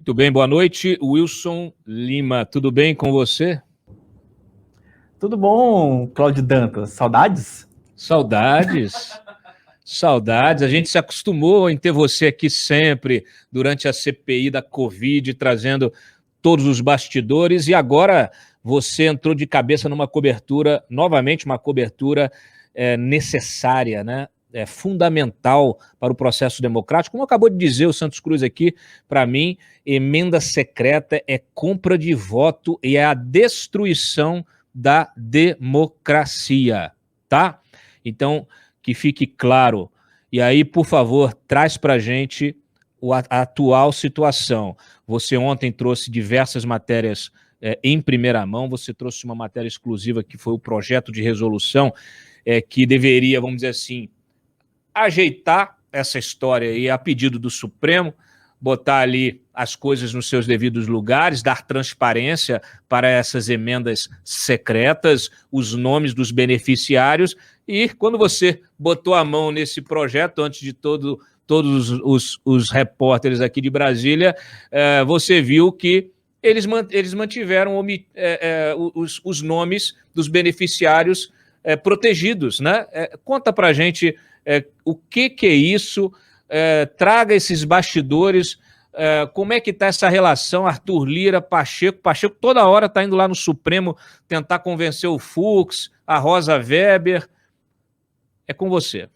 Muito bem, boa noite, Wilson Lima. Tudo bem com você? Tudo bom, Cláudio Dantas? Saudades? Saudades, saudades. A gente se acostumou em ter você aqui sempre durante a CPI da Covid, trazendo todos os bastidores, e agora você entrou de cabeça numa cobertura, novamente uma cobertura necessária, né? É fundamental para o processo democrático. Como acabou de dizer o Santos Cruz aqui, para mim, emenda secreta é compra de voto e é a destruição da democracia, tá? Então, que fique claro. E aí, por favor, traz para a gente a atual situação. Você ontem trouxe diversas matérias em primeira mão, você trouxe uma matéria exclusiva que foi o projeto de resolução que deveria, vamos dizer assim, ajeitar essa história aí a pedido do Supremo, botar ali as coisas nos seus devidos lugares, dar transparência para essas emendas secretas, os nomes dos beneficiários, e quando você botou a mão nesse projeto, antes de todos os repórteres aqui de Brasília, você viu que eles mantiveram os nomes dos beneficiários protegidos, né? Conta pra gente o que é isso, traga esses bastidores, como é que está essa relação Arthur Lira, Pacheco toda hora está indo lá no Supremo tentar convencer o Fux, a Rosa Weber. É com você.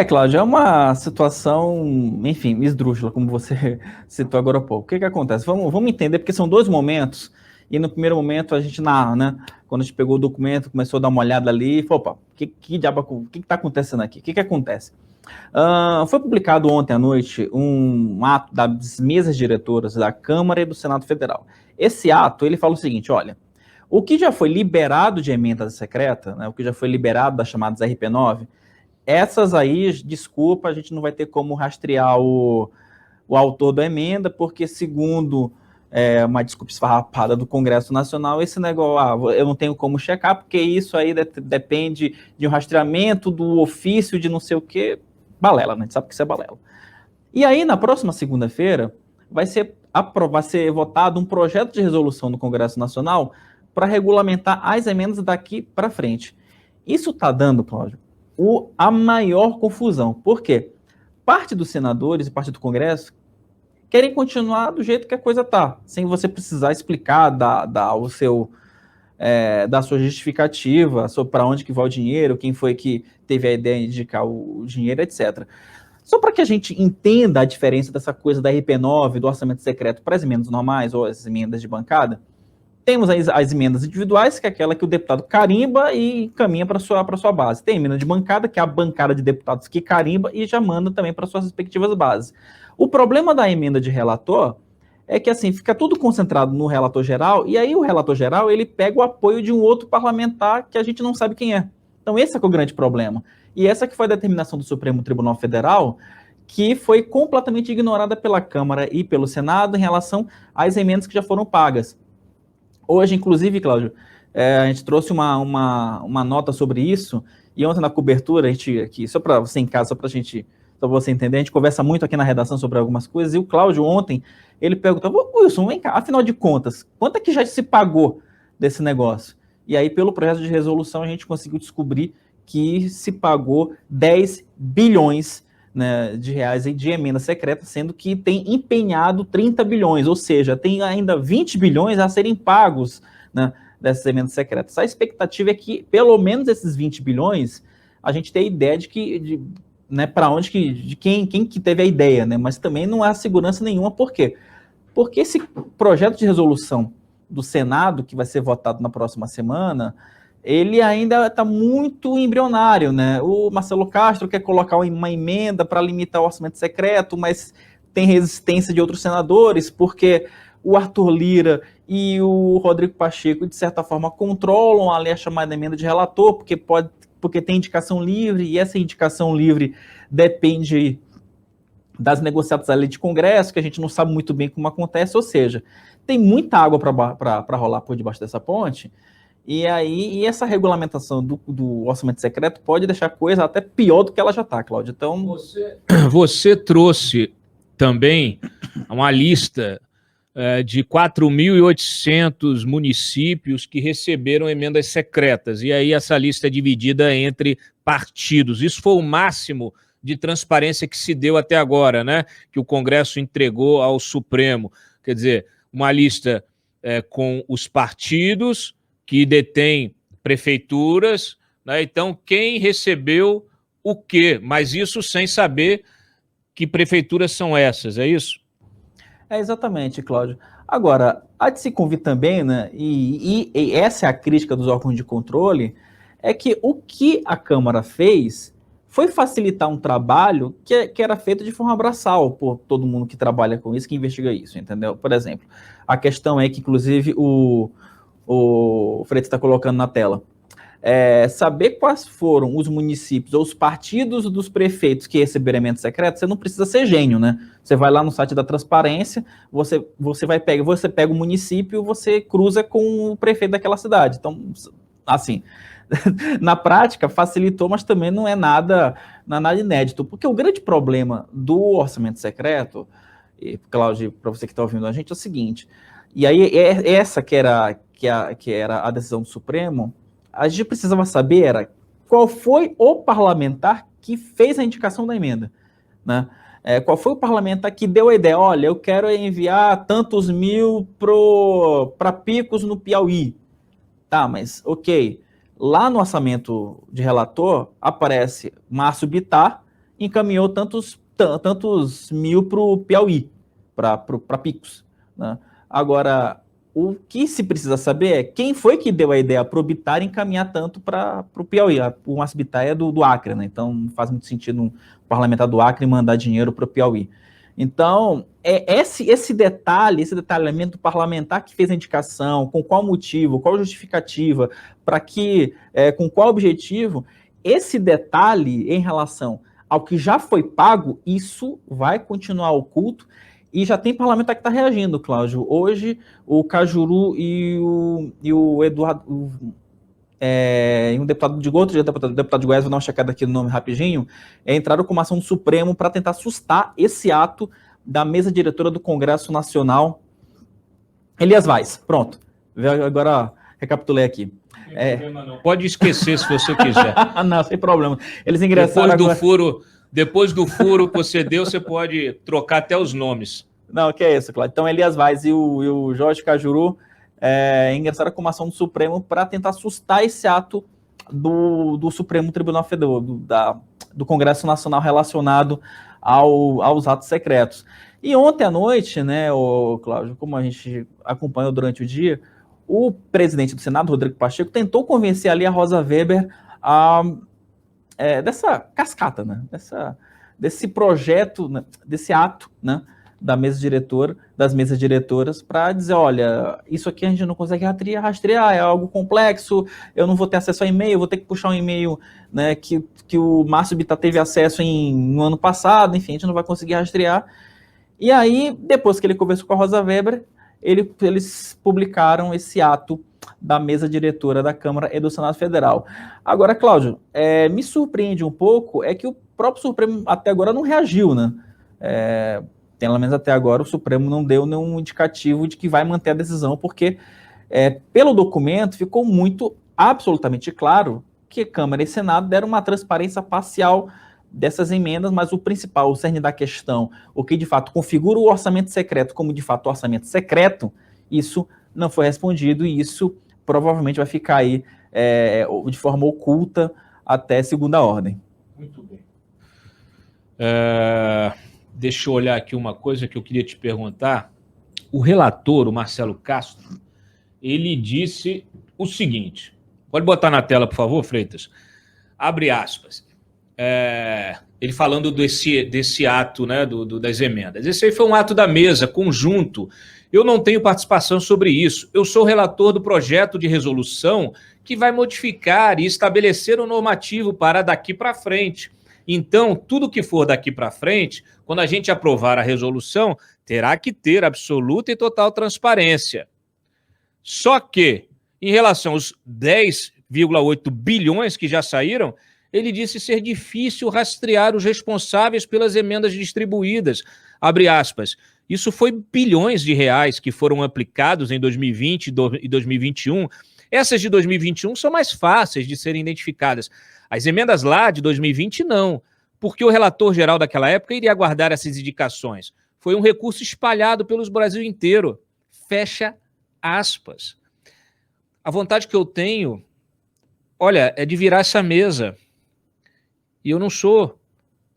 Cláudio, é uma situação, enfim, esdrúxula, como você citou agora há pouco. O que acontece? Vamos entender, porque são dois momentos, e no primeiro momento a gente narra, né? Quando a gente pegou o documento, começou a dar uma olhada ali, e falou, opa, o que está acontecendo aqui? O que acontece? Foi publicado ontem à noite um ato das mesas diretoras da Câmara e do Senado Federal. Esse ato, ele fala o seguinte, olha, o que já foi liberado de emenda secreta, né, o que já foi liberado das chamadas RP9, essas aí, desculpa, a gente não vai ter como rastrear o autor da emenda, porque segundo uma desculpa esfarrapada do Congresso Nacional, esse negócio, eu não tenho como checar, porque isso aí depende de um rastreamento do ofício de não sei o que, balela, né? A gente sabe que isso é balela. E aí, na próxima segunda-feira, vai ser votado um projeto de resolução no Congresso Nacional para regulamentar as emendas daqui para frente. Isso está dando, Cláudio, a maior confusão. Por quê? Parte dos senadores e parte do Congresso querem continuar do jeito que a coisa está, sem você precisar explicar, dar sua justificativa sobre para onde que vai o dinheiro, quem foi que teve a ideia de indicar o dinheiro, etc. Só para que a gente entenda a diferença dessa coisa da RP9, do orçamento secreto para as emendas normais ou as emendas de bancada, temos as emendas individuais, que é aquela que o deputado carimba e encaminha para sua base. Tem a emenda de bancada, que é a bancada de deputados que carimba e já manda também para suas respectivas bases. O problema da emenda de relator é que assim fica tudo concentrado no relator geral, e aí o relator geral ele pega o apoio de um outro parlamentar que a gente não sabe quem é. Então esse é o grande problema. E essa que foi a determinação do Supremo Tribunal Federal, que foi completamente ignorada pela Câmara e pelo Senado em relação às emendas que já foram pagas. Hoje, inclusive, Cláudio, a gente trouxe uma nota sobre isso, e ontem na cobertura, a gente aqui, só para você em casa, só você entender, a gente conversa muito aqui na redação sobre algumas coisas, e o Cláudio ontem, ele perguntou, Wilson, vem cá, afinal de contas, quanto é que já se pagou desse negócio? E aí, pelo projeto de resolução, a gente conseguiu descobrir que se pagou 10 bilhões, né, de reais de emenda secreta, sendo que tem empenhado 30 bilhões, ou seja, tem ainda 20 bilhões a serem pagos, né, dessas emendas secretas. A expectativa é que, pelo menos esses 20 bilhões, a gente tem ideia né, para onde de quem que teve a ideia, né, mas também não há segurança nenhuma. Por quê? Porque esse projeto de resolução do Senado, que vai ser votado na próxima semana, ele ainda está muito embrionário, né? O Marcelo Castro quer colocar uma emenda para limitar o orçamento secreto, mas tem resistência de outros senadores, porque o Arthur Lira e o Rodrigo Pacheco, de certa forma, controlam ali a chamada emenda de relator, porque tem indicação livre, e essa indicação livre depende das negociatas da lei de Congresso, que a gente não sabe muito bem como acontece, ou seja, tem muita água para rolar por debaixo dessa ponte. E aí, essa regulamentação do orçamento secreto pode deixar a coisa até pior do que ela já está, Cláudio. Então, você trouxe também uma lista de 4.800 municípios que receberam emendas secretas. E aí essa lista é dividida entre partidos. Isso foi o máximo de transparência que se deu até agora, né? Que o Congresso entregou ao Supremo. Quer dizer, uma lista com os partidos que detêm prefeituras, né? Então, quem recebeu o quê? Mas isso sem saber que prefeituras são essas, é isso? Exatamente, Cláudio. Agora, há de se convir também, né, e essa é a crítica dos órgãos de controle, é que o que a Câmara fez foi facilitar um trabalho que era feito de forma braçal por todo mundo que trabalha com isso, que investiga isso, entendeu? Por exemplo, a questão é que, inclusive, o Freitas está colocando na tela. Saber quais foram os municípios ou os partidos dos prefeitos que receberam emenda secreta, você não precisa ser gênio, né? Você vai lá no site da transparência, você pega o município, você cruza com o prefeito daquela cidade. Então, assim, na prática facilitou, mas também não é nada inédito, porque o grande problema do orçamento secreto, Cláudio, para você que está ouvindo a gente, é o seguinte, e aí essa que era a decisão do Supremo, a gente precisava saber qual foi o parlamentar que fez a indicação da emenda, né? Qual foi o parlamentar que deu a ideia, olha, eu quero enviar tantos mil para Picos no Piauí. Tá, mas ok, lá no orçamento de relator aparece Márcio Bittar encaminhou tantos mil para o Piauí, para Picos, né? Agora, o que se precisa saber é quem foi que deu a ideia para o Bittar encaminhar tanto para o Piauí. O Márcio Bittar é do Acre, né? Então não faz muito sentido um parlamentar do Acre mandar dinheiro para o Piauí. Então, esse detalhamento parlamentar que fez a indicação, com qual motivo, qual justificativa, para que, com qual objetivo, esse detalhe em relação ao que já foi pago, isso vai continuar oculto. E já tem parlamentar que está reagindo, Cláudio. Hoje, o Cajuru e o Eduardo, e um deputado de outro deputado de Goiás, vou dar uma checada aqui no nome rapidinho, entraram com uma ação do Supremo para tentar assustar esse ato da mesa diretora do Congresso Nacional. Elias Vaz, pronto. Agora, recapitulei aqui. Não. Pode esquecer se você quiser. Não, sem problema. Eles ingressaram Depois do furo que você deu, você pode trocar até os nomes. Não, que é isso, Cláudio. Então, Elias Vaz e o Jorge Cajuru ingressaram com uma ação do Supremo para tentar assustar esse ato do Supremo Tribunal Federal, do Congresso Nacional relacionado aos atos secretos. E ontem à noite, né, Cláudio, como a gente acompanhou durante o dia, o presidente do Senado, Rodrigo Pacheco, tentou convencer ali a Rosa Weber dessa cascata, né, desse projeto, né, desse ato, né, das mesas diretoras, para dizer, olha, isso aqui a gente não consegue rastrear, é algo complexo, eu não vou ter acesso a e-mail, vou ter que puxar um e-mail, né, que o Márcio Bittar teve acesso no ano passado, enfim, a gente não vai conseguir rastrear. E aí, depois que ele conversou com a Rosa Weber, eles publicaram esse ato da mesa diretora da Câmara e do Senado Federal. Agora, Cláudio, me surpreende um pouco que o próprio Supremo até agora não reagiu, né? Pelo menos até agora o Supremo não deu nenhum indicativo de que vai manter a decisão, porque pelo documento ficou absolutamente claro que Câmara e Senado deram uma transparência parcial dessas emendas, mas o principal, o cerne da questão, o que de fato configura o orçamento secreto como de fato orçamento secreto, isso não foi respondido e isso provavelmente vai ficar aí de forma oculta até segunda ordem. Muito bem. Deixa eu olhar aqui uma coisa que eu queria te perguntar. O relator, o Marcelo Castro, ele disse o seguinte, pode botar na tela, por favor, Freitas? Abre aspas. Ele falando desse ato, né, das emendas. Esse aí foi um ato da mesa, conjunto. Eu não tenho participação sobre isso. Eu sou relator do projeto de resolução que vai modificar e estabelecer um normativo para daqui para frente. Então, tudo que for daqui para frente, quando a gente aprovar a resolução, terá que ter absoluta e total transparência. Só que, em relação aos 10,8 bilhões que já saíram, ele disse ser difícil rastrear os responsáveis pelas emendas distribuídas, abre aspas, isso foi bilhões de reais que foram aplicados em 2020 e 2021. Essas de 2021 são mais fáceis de serem identificadas. As emendas lá de 2020 não, porque o relator geral daquela época iria guardar essas indicações. Foi um recurso espalhado pelo Brasil inteiro. Fecha aspas. A vontade que eu tenho, olha, é de virar essa mesa. E eu não sou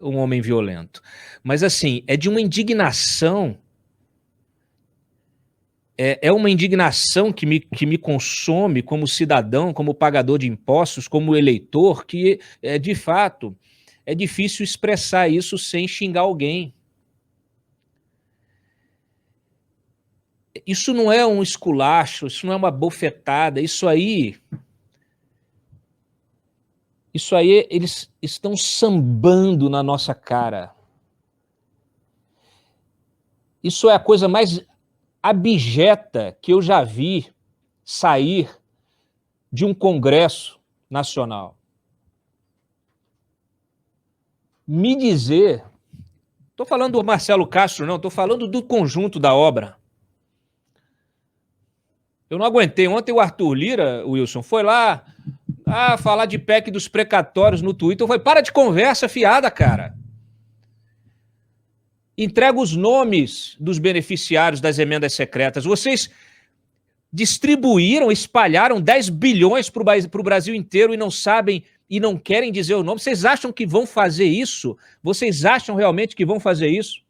um homem violento. Mas, assim, é de uma indignação. É uma indignação que me consome como cidadão, como pagador de impostos, como eleitor, que, de fato, é difícil expressar isso sem xingar alguém. Isso não é um esculacho, isso não é uma bofetada, isso aí eles estão sambando na nossa cara. Isso é a coisa mais abjeta que eu já vi sair de um Congresso Nacional. Me dizer, estou falando do Marcelo Castro, não, estou falando do conjunto da obra. Eu não aguentei. Ontem o Arthur Lira, Wilson, foi lá falar de PEC dos precatórios no Twitter. Eu falei, para de conversa fiada, cara. Entrega os nomes dos beneficiários das emendas secretas. Vocês distribuíram, espalharam 10 bilhões para o Brasil inteiro e não sabem e não querem dizer o nome. Vocês acham que vão fazer isso? Vocês acham realmente que vão fazer isso?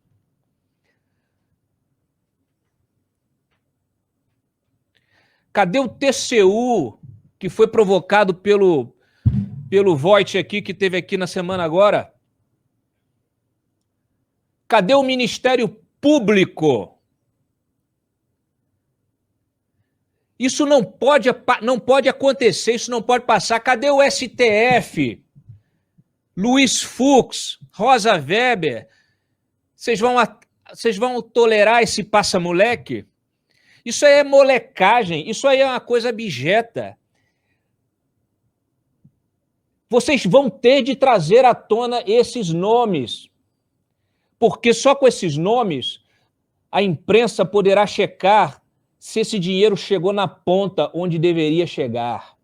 Cadê o TCU, que foi provocado pelo Voit aqui, que teve aqui na semana agora? Cadê o Ministério Público? Isso não pode acontecer, isso não pode passar. Cadê o STF? Luiz Fux, Rosa Weber? Vocês vão tolerar esse passa-moleque? Isso aí é molecagem, isso aí é uma coisa abjeta. Vocês vão ter de trazer à tona esses nomes, porque só com esses nomes a imprensa poderá checar se esse dinheiro chegou na ponta onde deveria chegar.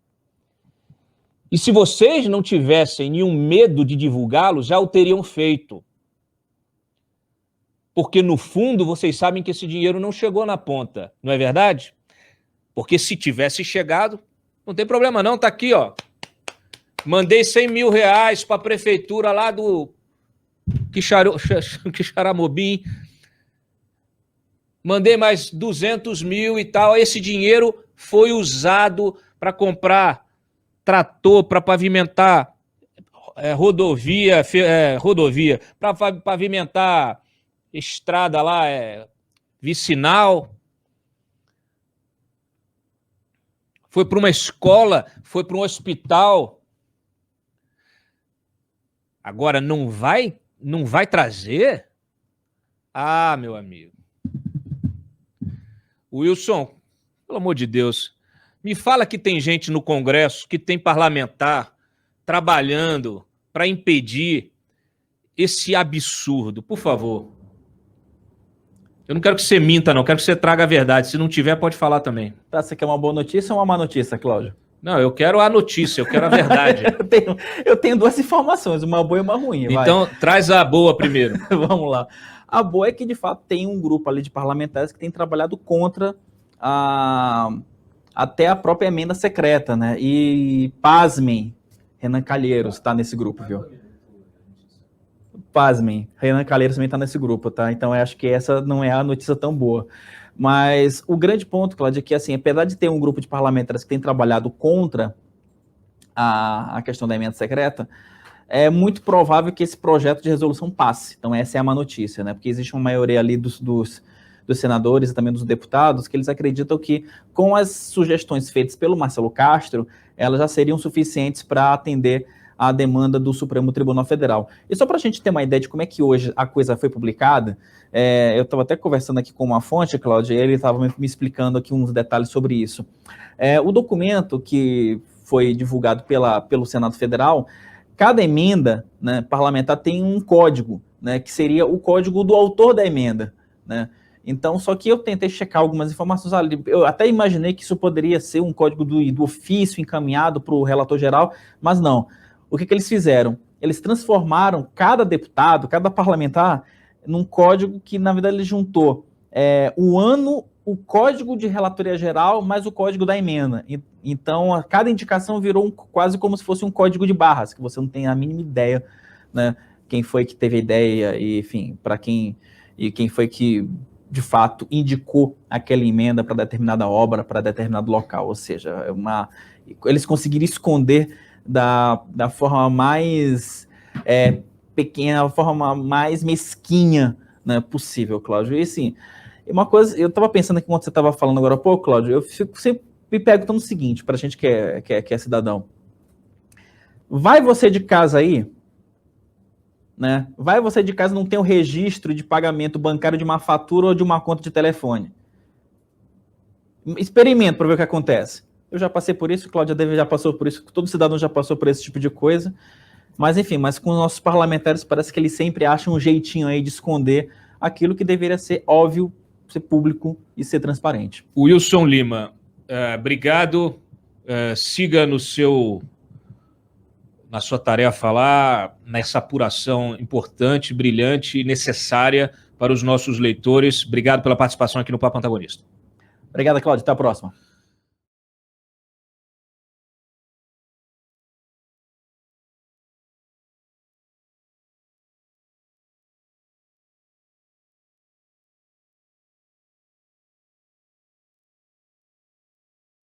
E se vocês não tivessem nenhum medo de divulgá-lo, já o teriam feito. Porque, no fundo, vocês sabem que esse dinheiro não chegou na ponta, não é verdade? Porque se tivesse chegado, não tem problema não, tá aqui, ó. Mandei 100 mil reais para a prefeitura lá do Quixaramobim. Mandei mais 200 mil e tal. Esse dinheiro foi usado para comprar trator, para pavimentar rodovia, para pavimentar estrada lá, vicinal. Foi para uma escola, foi para um hospital. Agora, não vai trazer? Ah, meu amigo. Wilson, pelo amor de Deus, me fala que tem gente no Congresso, que tem parlamentar trabalhando para impedir esse absurdo, por favor. Eu não quero que você minta, não. Quero que você traga a verdade. Se não tiver, pode falar também. Tá, você quer uma boa notícia ou uma má notícia, Cláudio? Não, eu quero a notícia, eu quero a verdade. eu tenho duas informações, uma boa e uma ruim. Então, traz a boa primeiro. Vamos lá. A boa é que, de fato, tem um grupo ali de parlamentares que tem trabalhado contra até a própria emenda secreta, né? E, pasmem, Renan Calheiros está nesse grupo, viu? Pasmem, Renan Calheiros também está nesse grupo, tá? Então, eu acho que essa não é a notícia tão boa. Mas o grande ponto, Cláudio, é que, assim, apesar de ter um grupo de parlamentares que tem trabalhado contra a questão da emenda secreta, é muito provável que esse projeto de resolução passe. Então, essa é a má notícia, né? Porque existe uma maioria ali dos senadores e também dos deputados que eles acreditam que, com as sugestões feitas pelo Marcelo Castro, elas já seriam suficientes para atender a demanda do Supremo Tribunal Federal. E só para a gente ter uma ideia de como é que hoje a coisa foi publicada, eu estava até conversando aqui com uma fonte, Cláudio, e ele estava me explicando aqui uns detalhes sobre isso. O documento que foi divulgado pelo Senado Federal, cada emenda, né, parlamentar tem um código né, que seria o código do autor da emenda, né? Então, só que eu tentei checar algumas informações ali. Eu até imaginei que isso poderia ser um código do ofício encaminhado para o relator geral, mas não. O que eles fizeram? Eles transformaram cada deputado, cada parlamentar, num código que, na verdade, ele juntou o código de relatoria geral, mais o código da emenda. Então, cada indicação virou quase como se fosse um código de barras, que você não tem a mínima ideia, né? Quem foi que teve a ideia, e, enfim, quem foi que de fato indicou aquela emenda para determinada obra, para determinado local, ou seja, eles conseguiram esconder da forma mais pequena, a forma mais mesquinha, né, possível, Cláudio. E assim, uma coisa, eu estava pensando aqui, quando você estava falando agora há pouco, Cláudio, eu sempre me perguntando o seguinte, para a gente que é cidadão, vai você de casa aí, né? Vai você de casa não tem o registro de pagamento bancário de uma fatura ou de uma conta de telefone. Experimenta para ver o que acontece. Eu já passei por isso, Cláudia já passou por isso, todo cidadão já passou por esse tipo de coisa. Mas enfim, com os nossos parlamentares parece que eles sempre acham um jeitinho aí de esconder aquilo que deveria ser óbvio, ser público e ser transparente. Wilson Lima, obrigado. Siga na sua tarefa lá, nessa apuração importante, brilhante e necessária para os nossos leitores. Obrigado pela participação aqui no Papo Antagonista. Obrigado, Cláudio. Até a próxima.